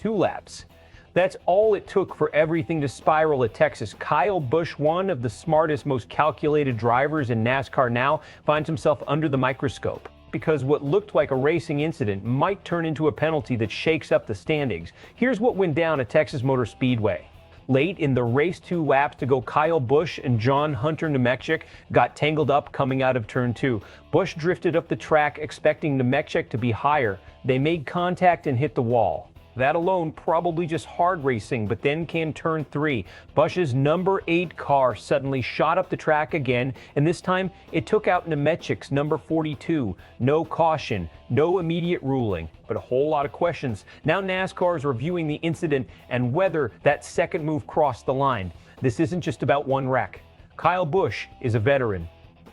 2 laps. That's all it took for everything to spiral at Texas. Kyle Busch, one of the smartest, most calculated drivers in NASCAR now, finds himself under the microscope because what looked like a racing incident might turn into a penalty that shakes up the standings. Here's what went down at Texas Motor Speedway. Late in the race 2 laps to go, Kyle Busch and John Hunter Nemechek got tangled up coming out of turn 2. Busch drifted up the track expecting Nemechek to be higher. They made contact and hit the wall. That alone probably just hard racing, but then came turn 3. Busch's number 8 car suddenly shot up the track again, and this time it took out Nemechek's number 42. No caution, no immediate ruling, but a whole lot of questions. Now NASCAR is reviewing the incident and whether that second move crossed the line. This isn't just about one wreck. Kyle Busch is a veteran,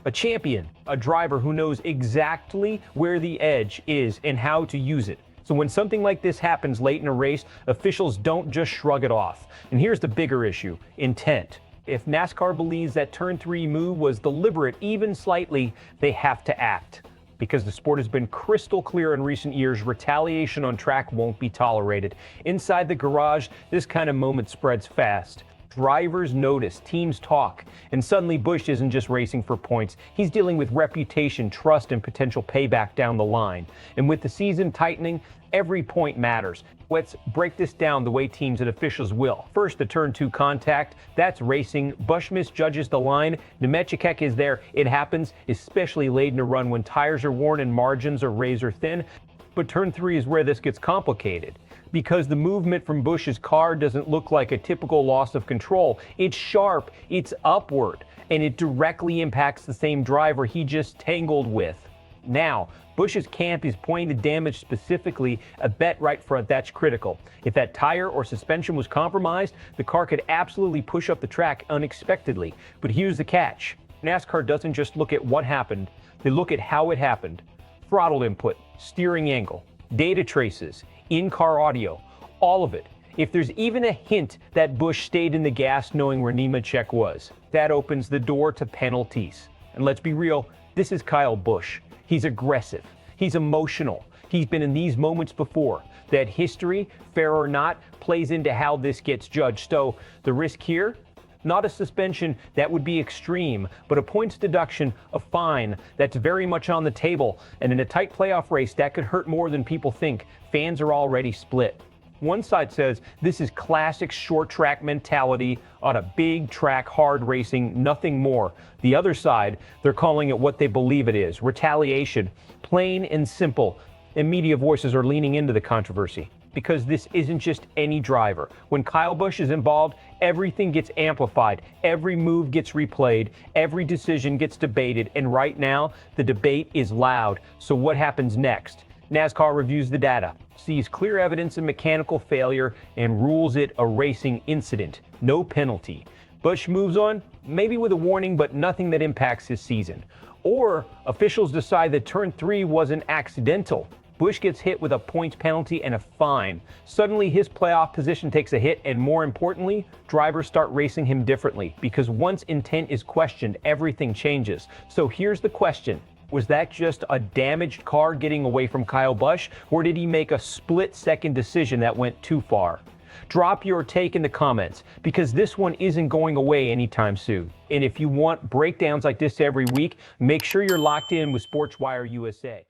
a champion, a driver who knows exactly where the edge is and how to use it. So when something like this happens late in a race, officials don't just shrug it off. And here's the bigger issue: intent. If NASCAR believes that turn 3 move was deliberate, even slightly, they have to act. Because the sport has been crystal clear in recent years, retaliation on track won't be tolerated. Inside the garage, this kind of moment spreads fast. Drivers notice, teams talk, and suddenly Busch isn't just racing for points. He's dealing with reputation, trust, and potential payback down the line. And with the season tightening, every point matters. Let's break this down the way teams and officials will. First, the turn 2 contact. That's racing. Busch misjudges the line. Nemechek is there. It happens, especially late in a run when tires are worn and margins are razor thin. But turn 3 is where this gets complicated, because the movement from Busch's car doesn't look like a typical loss of control. It's sharp, it's upward, and it directly impacts the same driver he just tangled with. Now, Busch's camp is pointing to damage specifically, a bet right front. That's critical. If that tire or suspension was compromised, the car could absolutely push up the track unexpectedly. But here's the catch. NASCAR doesn't just look at what happened, they look at how it happened. Throttle input, steering angle, data traces, in-car audio, all of it. If there's even a hint that Busch stayed in the gas knowing where Nemechek was, that opens the door to penalties. And let's be real, this is Kyle Busch. He's aggressive, he's emotional, he's been in these moments before. That history, fair or not, plays into how this gets judged. So the risk here, not a suspension, that would be extreme, but a points deduction, a fine, that's very much on the table. And in a tight playoff race, that could hurt more than people think. Fans are already split. One side says this is classic short track mentality on a big track, hard racing, nothing more. The other side, they're calling it what they believe it is: retaliation, plain and simple. And media voices are leaning into the controversy, because this isn't just any driver. When Kyle Busch is involved, everything gets amplified, every move gets replayed, every decision gets debated, and right now, the debate is loud. So what happens next? NASCAR reviews the data, sees clear evidence of mechanical failure, and rules it a racing incident. No penalty. Busch moves on, maybe with a warning, but nothing that impacts his season. Or officials decide that turn 3 wasn't accidental. Busch gets hit with a points penalty and a fine. Suddenly his playoff position takes a hit, and more importantly, drivers start racing him differently, because once intent is questioned, everything changes. So here's the question. Was that just a damaged car getting away from Kyle Busch, or did he make a split-second decision that went too far? Drop your take in the comments, because this one isn't going away anytime soon. And if you want breakdowns like this every week, make sure you're locked in with SportsWire USA.